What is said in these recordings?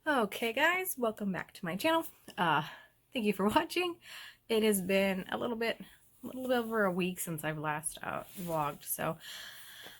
Okay guys, welcome back to my channel. Thank you for watching. It has been a little bit over a week since I've last vlogged, so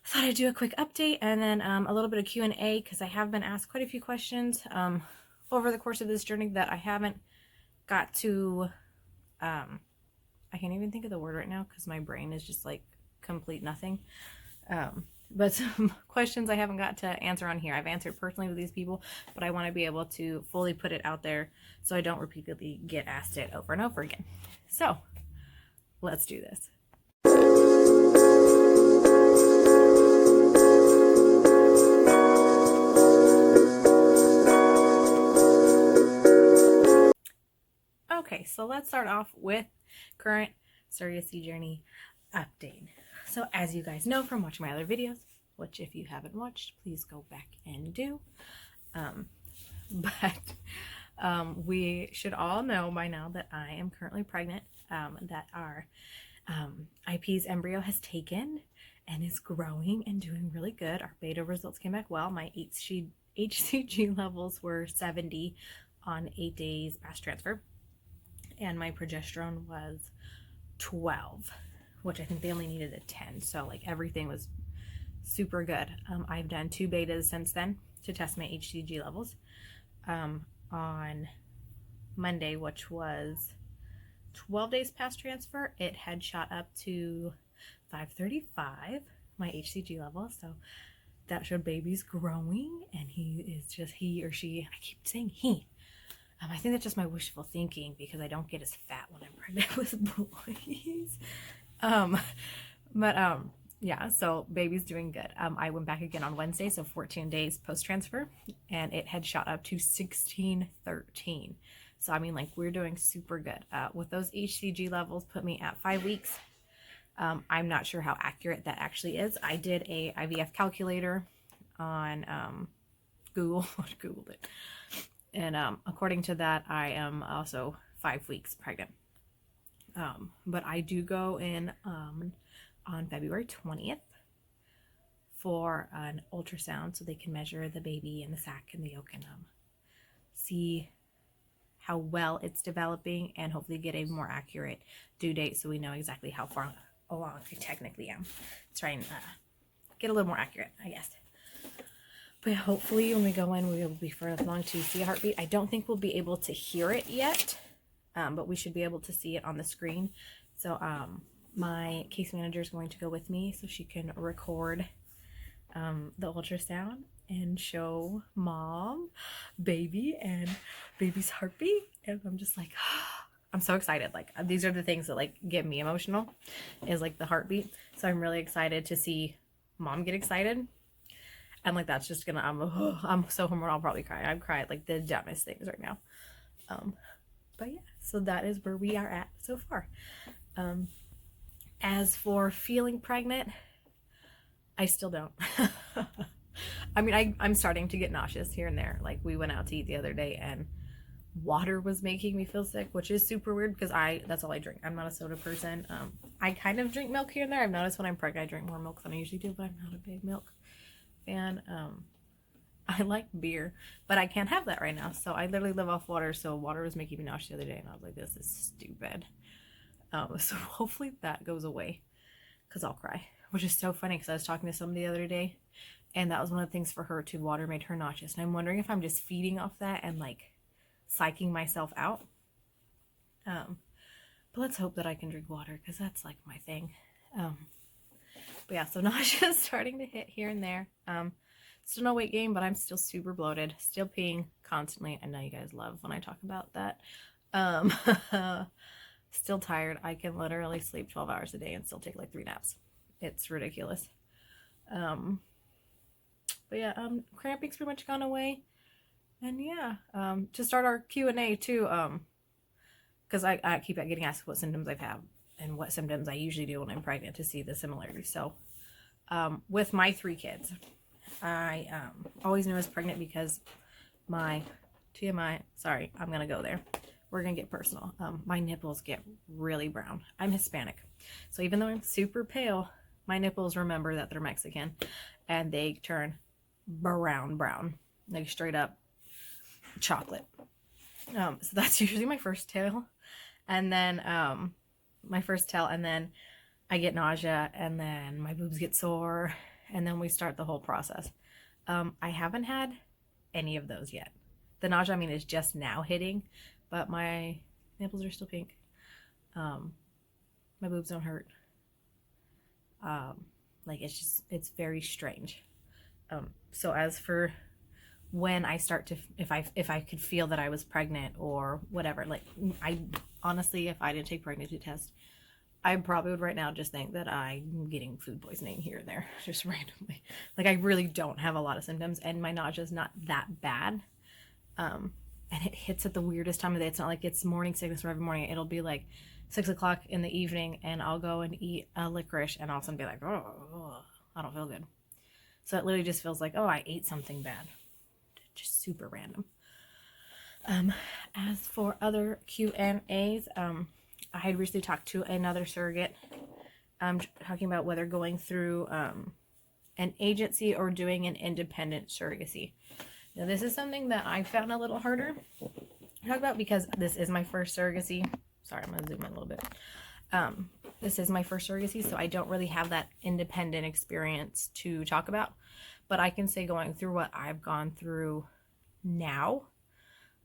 I thought I'd do a quick update and then a little bit of Q&A because I have been asked quite a few questions over the course of this journey that I haven't got to, I can't even think of the word right now because my brain is just like complete nothing. But some questions I haven't got to answer on here. I've answered personally with these people, but I want to be able to fully put it out there so I don't repeatedly get asked it over and over again. So let's do this. Okay, so let's start off with current surrogacy journey update. So as you guys know from watching my other videos, which if you haven't watched, please go back and do. We should all know by now that I am currently pregnant, that our IP's embryo has taken and is growing and doing really good. Our beta results came back well. My HCG levels were 70 on 8 days past transfer, and my progesterone was 12, which I think they only needed a 10. So like everything was super good. I've done 2 betas since then to test my HCG levels. On Monday, which was 12 days past transfer, it had shot up to 535, my HCG level. So that showed baby's growing, and he or she, I keep saying he. I think that's just my wishful thinking because I don't get as fat when I'm pregnant with boys. Yeah, so baby's doing good. I went back again on Wednesday, so 14 days post-transfer, and it had shot up to 1613. So, I mean, like, we're doing super good. With those HCG levels put me at 5 weeks. I'm not sure how accurate that actually is. I did a IVF calculator on Google. I Googled it. And according to that, I am also 5 weeks pregnant. But I do go in on February 20th for an ultrasound so they can measure the baby and the sac and the yolk and see how well it's developing and hopefully get a more accurate due date so we know exactly how far along I technically am. Try and get a little more accurate, I guess. But hopefully when we go in, we will be further along to see a heartbeat. I don't think we'll be able to hear it yet, but we should be able to see it on the screen. So my case manager is going to go with me so she can record the ultrasound and show mom, baby, and baby's heartbeat. And I'm just like, I'm so excited. Like, these are the things that like get me emotional, is like the heartbeat. So I'm really excited to see mom get excited. And like, that's just gonna, I'm so hormonal, I'll probably cry. I've cried like the dumbest things right now. But yeah, so that is where we are at so far. As for feeling pregnant, I still don't. I mean, I'm starting to get nauseous here and there. Like, we went out to eat the other day and water was making me feel sick, which is super weird because that's all I drink. I'm not a soda person. I kind of drink milk here and there. I've noticed when I'm pregnant I drink more milk than I usually do, but I'm not a big milk fan. I like beer, but I can't have that right now. So I literally live off water. So water was making me nauseous the other day and I was like, this is stupid. So hopefully that goes away because I'll cry, which is so funny because I was talking to somebody the other day and that was one of the things for her too. Water made her nauseous. And I'm wondering if I'm just feeding off that and like psyching myself out. But let's hope that I can drink water because that's like my thing. But yeah, so nausea is starting to hit here and there. Still no weight gain, but I'm still super bloated, still peeing constantly. I know you guys love when I talk about that. Still tired. I can literally sleep 12 hours a day and still take like 3 naps. It's ridiculous. But yeah, cramping's pretty much gone away. And yeah, to start our Q&A too, because I keep getting asked what symptoms I've had and what symptoms I usually do when I'm pregnant to see the similarities. So with my 3 kids, I always knew I was pregnant because my TMI, sorry, I'm going to go there. We're going to get personal. My nipples get really brown. I'm Hispanic. So even though I'm super pale, my nipples remember that they're Mexican and they turn brown, like straight up chocolate. So that's usually my first tell. And then and then I get nausea, and then my boobs get sore, and then we start the whole process. I haven't had any of those yet. The nausea, I mean, is just now hitting, but my nipples are still pink. My boobs don't hurt. Like, it's very strange. So as for when I start to, if I could feel that I was pregnant or whatever, like, I honestly, if I didn't take pregnancy test, I probably would right now just think that I'm getting food poisoning here and there, just randomly. Like, I really don't have a lot of symptoms, and my nausea is not that bad. And it hits at the weirdest time of day. It's not like it's morning sickness where every morning it'll be like 6 o'clock in the evening, and I'll go and eat a licorice, and all of a sudden be like, oh, I don't feel good. So it literally just feels like, oh, I ate something bad. Just super random. As for other Q&As, I had recently talked to another surrogate, talking about whether going through an agency or doing an independent surrogacy. Now, this is something that I found a little harder to talk about because this is my first surrogacy. Sorry, I'm going to zoom in a little bit. This is my first surrogacy, so I don't really have that independent experience to talk about. But I can say, going through what I've gone through now,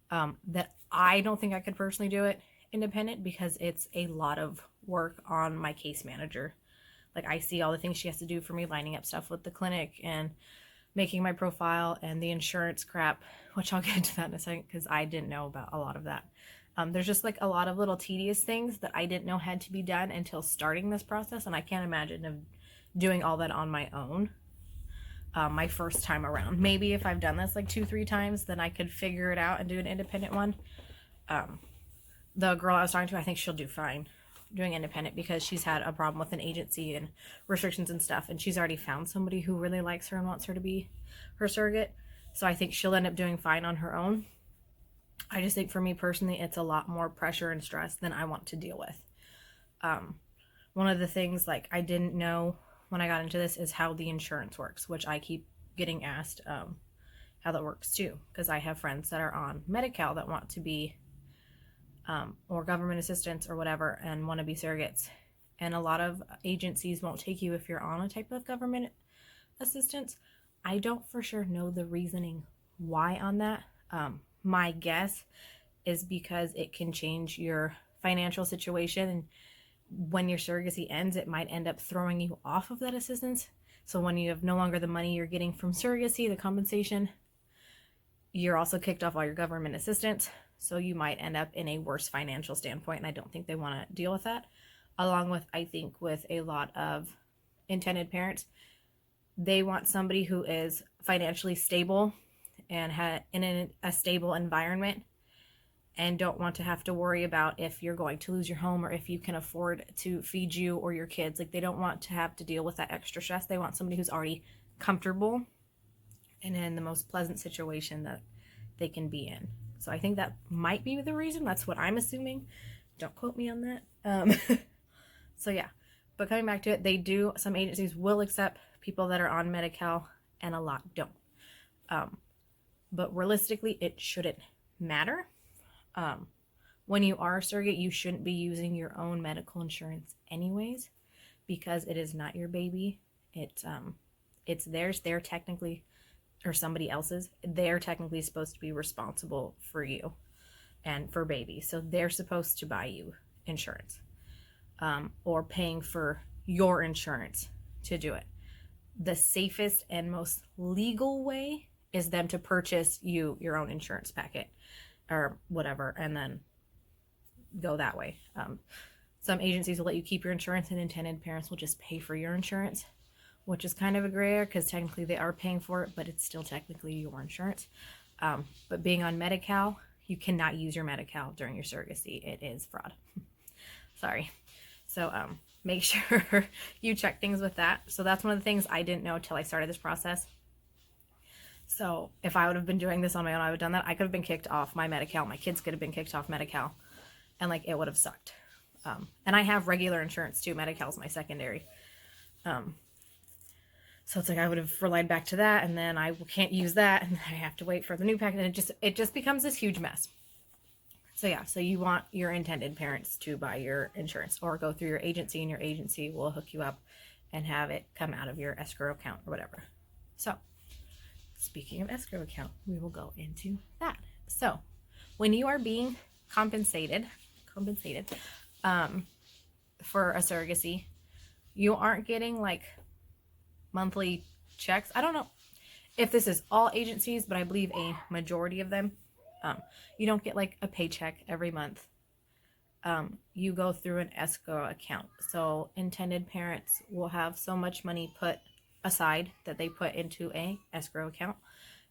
that I don't think I could personally do it independent because it's a lot of work on my case manager. Like, I see all the things she has to do for me, lining up stuff with the clinic and making my profile and the insurance crap, which I'll get into that in a second because I didn't know about a lot of that. There's just like a lot of little tedious things that I didn't know had to be done until starting this process, and I can't imagine of doing all that on my own my first time around. Maybe if I've done this like 2-3 times, then I could figure it out and do an independent one. The girl I was talking to, I think she'll do fine doing independent because she's had a problem with an agency and restrictions and stuff, and she's already found somebody who really likes her and wants her to be her surrogate. So I think she'll end up doing fine on her own. I just think for me personally, it's a lot more pressure and stress than I want to deal with. One of the things, like, I didn't know when I got into this is how the insurance works, which I keep getting asked how that works too, because I have friends that are on Medi-Cal that want to be or government assistance or whatever and want to be surrogates, and a lot of agencies won't take you if you're on a type of government assistance. I don't for sure know the reasoning why on that. My guess is because it can change your financial situation, and when your surrogacy ends, it might end up throwing you off of that assistance. So when you have no longer the money you're getting from surrogacy, the compensation, you're also kicked off all your government assistance. So you might end up in a worse financial standpoint, and I don't think they want to deal with that. Along with, I think, with a lot of intended parents, they want somebody who is financially stable and in a stable environment, and don't want to have to worry about if you're going to lose your home or if you can afford to feed you or your kids. Like, they don't want to have to deal with that extra stress. They want somebody who's already comfortable and in the most pleasant situation that they can be in. So I think that might be the reason. That's what I'm assuming. Don't quote me on that. So yeah, but coming back to it, some agencies will accept people that are on Medi-Cal, and a lot don't. But realistically, it shouldn't matter. When you are a surrogate, you shouldn't be using your own medical insurance anyways, because it is not your baby. It's theirs. They're technically, or somebody else's. They're technically supposed to be responsible for you and for baby. So they're supposed to buy you insurance, or paying for your insurance to do it. The safest and most legal way is them to purchase you your own insurance packet or whatever, and then go that way. Some agencies will let you keep your insurance, and intended parents will just pay for your insurance, which is kind of a gray area because technically they are paying for it, but it's still technically your insurance. But being on Medi-Cal, you cannot use your Medi-Cal during your surrogacy. It is fraud. Sorry. So make sure you check things with that. So that's one of the things I didn't know until I started this process. So if I would have been doing this on my own, I would have done that. I could have been kicked off my Medi-Cal. My kids could have been kicked off Medi-Cal, and like, it would have sucked. And I have regular insurance too. Medi-Cal's my secondary. So it's like I would have relied back to that, and then I can't use that, and I have to wait for the new packet, and it just becomes this huge mess. So yeah, so you want your intended parents to buy your insurance or go through your agency, and your agency will hook you up and have it come out of your escrow account or whatever. So speaking of escrow account, we will go into that. So when you are being compensated for a surrogacy, you aren't getting like monthly checks. I don't know if this is all agencies, but I believe a majority of them. You don't get like a paycheck every month. You go through an escrow account. So intended parents will have so much money put aside that they put into a escrow account,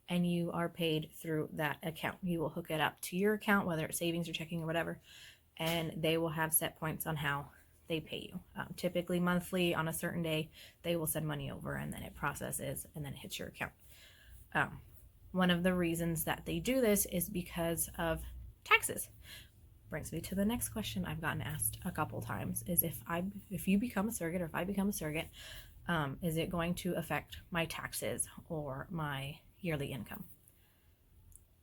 and you are paid through that account. You will hook it up to your account, whether it's savings or checking or whatever, and they will have set points on how they pay you. Typically monthly on a certain day, they will send money over, and then it processes, and then it hits your account. One of the reasons that they do this is because of taxes. Brings me to the next question I've gotten asked a couple times is if you become a surrogate, or if I become a surrogate, is it going to affect my taxes or my yearly income?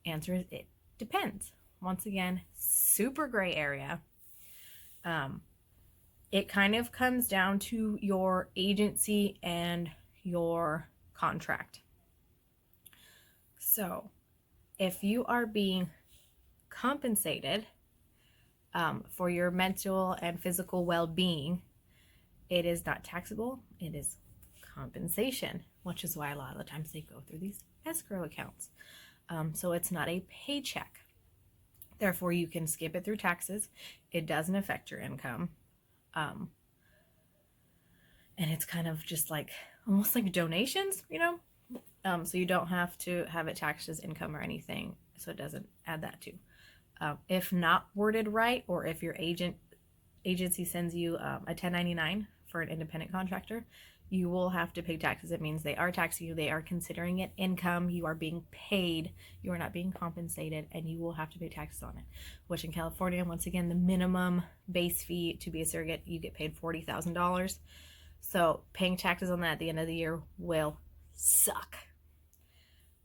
Answer is it depends. Once again, super gray area. It kind of comes down to your agency and your contract. So if you are being compensated for your mental and physical well-being, it is not taxable. It is compensation, which is why a lot of the times they go through these escrow accounts. So it's not a paycheck. Therefore, you can skip it through taxes. It doesn't affect your income. And it's kind of just like almost like donations, you know? So you don't have to have it taxed as income or anything. So it doesn't add that too. If not worded right, or if your agency sends you a 1099 for an independent contractor, you will have to pay taxes. It means they are taxing you. They are considering it income. You are being paid. You are not being compensated, and you will have to pay taxes on it. Which in California, once again, the minimum base fee to be a surrogate, you get paid $40,000. So paying taxes on that at the end of the year will suck.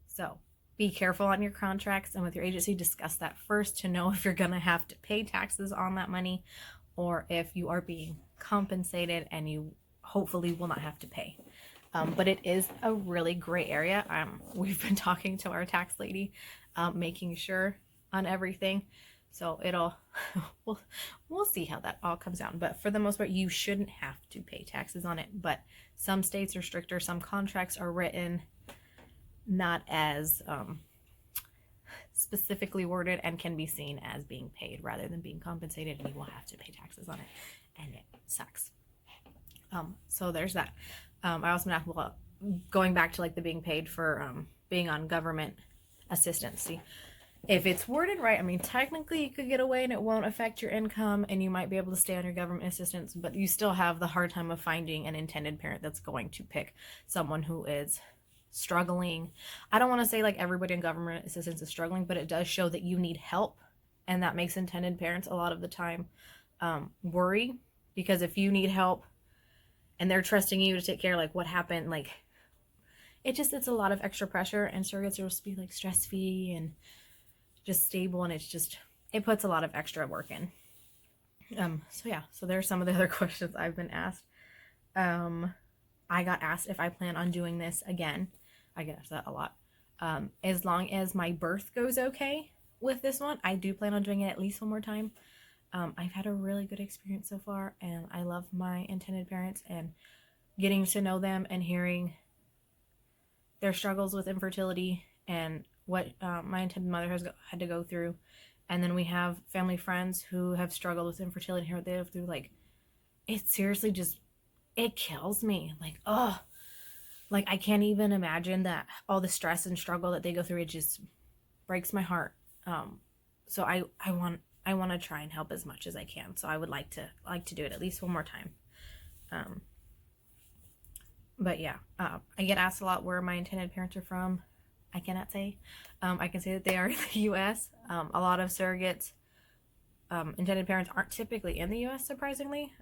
So be careful on your contracts, and with your agency, discuss that first to know if you're going to have to pay taxes on that money, or if you are being compensated and you hopefully will not have to pay. But it is a really gray area. We've been talking to our tax lady, making sure on everything. So we'll see how that all comes out. But for the most part, you shouldn't have to pay taxes on it. But some states are stricter. Some contracts are written not as specifically worded and can be seen as being paid rather than being compensated, and you will have to pay taxes on it, and it sucks. So there's that. I also have, well, going back to like the being paid for being on government assistance. See, if it's worded right, I mean, technically you could get away and it won't affect your income, and you might be able to stay on your government assistance, but you still have the hard time of finding an intended parent that's going to pick someone who is struggling. I don't want to say like everybody in government assistance is struggling, but it does show that you need help, and that makes intended parents a lot of the time worry, because if you need help and they're trusting you to take care of like what happened, like it's a lot of extra pressure, and surrogates are supposed to be like stress-free and just stable, and it puts a lot of extra work in. So yeah, so there's some of the other questions I've been asked. I got asked if I plan on doing this again. I get asked that a lot. As long as my birth goes okay with this one, I do plan on doing it at least one more time. I've had a really good experience so far, and I love my intended parents, and getting to know them and hearing their struggles with infertility and what my intended mother has had to go through. And then we have family friends who have struggled with infertility and hear what they have through. Like, it seriously just, it kills me. Like, oh, like I can't even imagine that all the stress and struggle that they go through. It just breaks my heart. So I want to try and help as much as I can. So I would like to do it at least one more time. But yeah, I get asked a lot where my intended parents are from. I cannot say. I can say that they are in the U.S. A lot of surrogates, intended parents aren't typically in the U.S., surprisingly.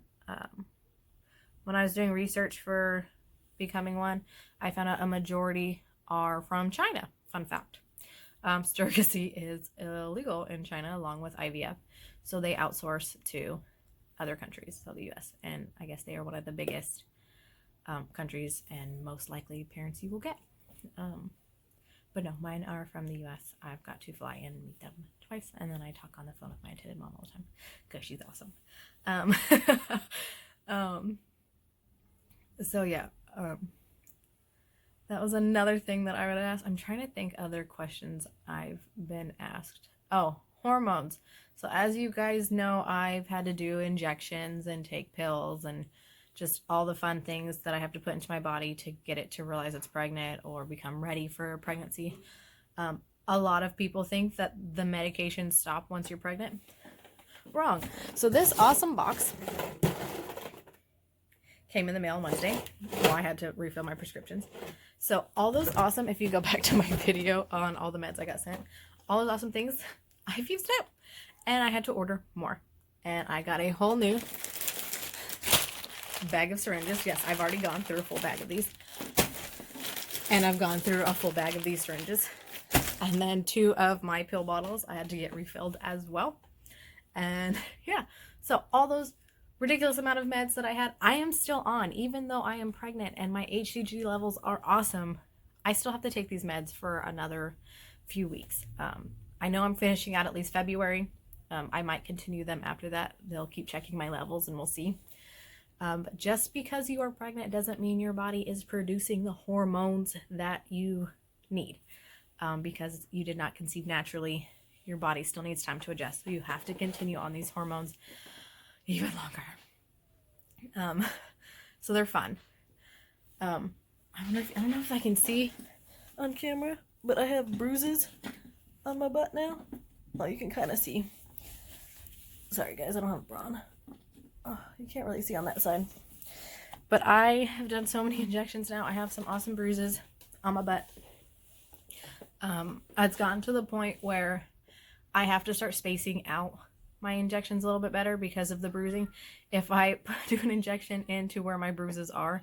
When I was doing research for becoming one. I found out a majority are from China. Fun fact. Surrogacy is illegal in China along with IVF. So they outsource to other countries, so the US. And I guess they are one of the biggest countries and most likely parents you will get. But no, mine are from the US. I've got to fly and meet them twice, and then I talk on the phone with my intended mom all the time because she's awesome. So yeah, that was another thing that I would ask. I'm trying to think other questions I've been asked. Oh, hormones. So as you guys know, I've had to do injections and take pills and just all the fun things that I have to put into my body to get it to realize it's pregnant or become ready for pregnancy. A lot of people think that the medications stop once you're pregnant. Wrong. So this awesome box came in the mail on Wednesday. Well, I had to refill my prescriptions. So all those awesome, if you go back to my video on all the meds I got sent, all those awesome things, I've used up. And I had to order more. And I got a whole new bag of syringes. Yes, I've already gone through a full bag of these. And I've gone through a full bag of these syringes. And then 2 of my pill bottles I had to get refilled as well. And yeah, so all those ridiculous amount of meds that I had, I am still on. Even though I am pregnant and my HCG levels are awesome, I still have to take these meds for another few weeks. I know I'm finishing out at least February. I might continue them after that. They'll keep checking my levels and we'll see. But just because you are pregnant doesn't mean your body is producing the hormones that you need. Because you did not conceive naturally, your body still needs time to adjust. So you have to continue on these hormones even longer. So they're fun. I don't know if I can see on camera, but I have bruises on my butt now. Well, you can kind of see. Sorry guys, I don't have a bra on. Oh, you can't really see on that side. But I have done so many injections now. I have some awesome bruises on my butt. It's gotten to the point where I have to start spacing out my injections a little bit better because of the bruising. If I do an injection into where my bruises are,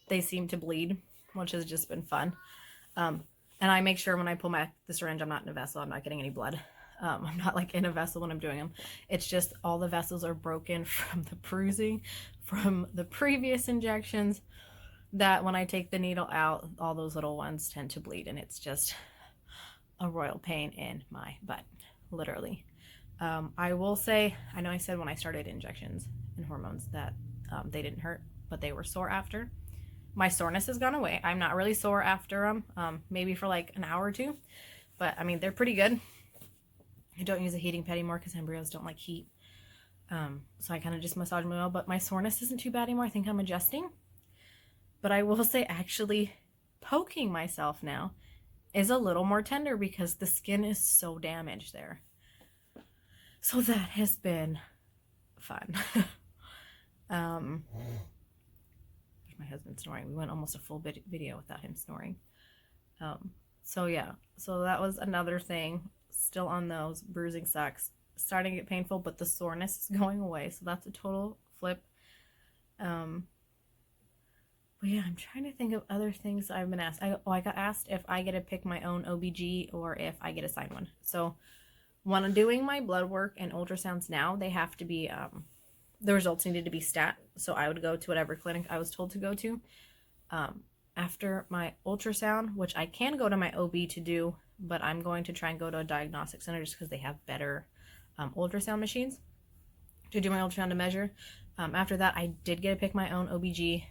they seem to bleed, which has just been fun. And I make sure when I pull the syringe, I'm not in a vessel. I'm not getting any blood. I'm not like in a vessel when I'm doing them. It's just all the vessels are broken from the bruising from the previous injections, that when I take the needle out, all those little ones tend to bleed, and it's just a royal pain in my butt, literally. I will say, I know I said when I started injections and hormones that they didn't hurt, but they were sore after. My soreness has gone away. I'm not really sore after them, maybe for like an hour or two, but I mean, they're pretty good. I don't use a heating pad anymore because embryos don't like heat. So I kind of just massage my oil, but my soreness isn't too bad anymore. I think I'm adjusting. But I will say actually poking myself now is a little more tender because the skin is so damaged there. So that has been fun. There's my husband snoring. We went almost a full video without him snoring. So yeah, so that was another thing. Still on those. Bruising sucks. Starting to get painful, but the soreness is going away. So that's a total flip. But yeah, I'm trying to think of other things I've been asked. I got asked if I get to pick my own OBG or if I get assigned one. So when I'm doing my blood work and ultrasounds now, they have to be, the results needed to be stat. So I would go to whatever clinic I was told to go to. After my ultrasound, which I can go to my OB to do, but I'm going to try and go to a diagnostic center just because they have better ultrasound machines to do my ultrasound to measure. After that, I did get to pick my own OBG,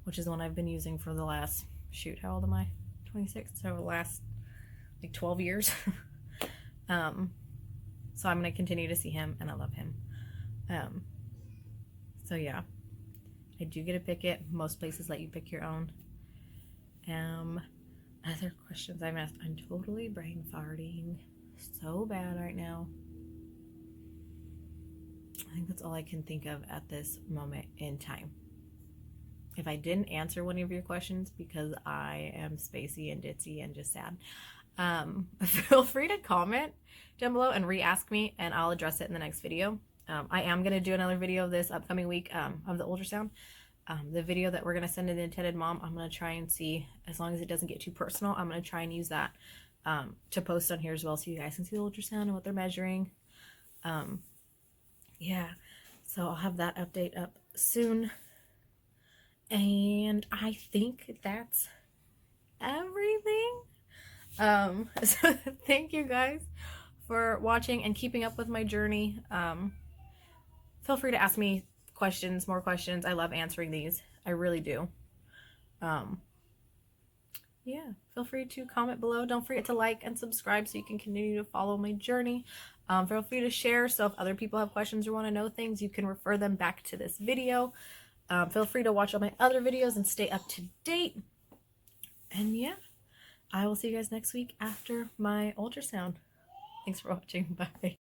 which is the one I've been using for the last, shoot, how old am I? 26? So the last like 12 years. So I'm going to continue to see him, and I love him. So yeah, I do get to pick it. Most places let you pick your own. Other questions I'm asked. I'm totally brain farting so bad right now. I think that's all I can think of at this moment in time. If I didn't answer one of your questions because I am spacey and ditzy and just sad, feel free to comment down below and re-ask me, and I'll address it in the next video. I am going to do another video this upcoming week of the ultrasound. The video that we're going to send to the intended mom, I'm going to try and see, as long as it doesn't get too personal, I'm going to try and use that to post on here as well, so you guys can see the ultrasound and what they're measuring. Yeah, so I'll have that update up soon. And I think that's everything. So thank you guys for watching and keeping up with my journey. Feel free to ask me questions, more questions. I love answering these. I really do. Yeah, feel free to comment below. Don't forget to like and subscribe so you can continue to follow my journey. Feel free to share, so if other people have questions or want to know things, you can refer them back to this video. Feel free to watch all my other videos and stay up to date. And yeah, I will see you guys next week after my ultrasound. Thanks for watching. Bye.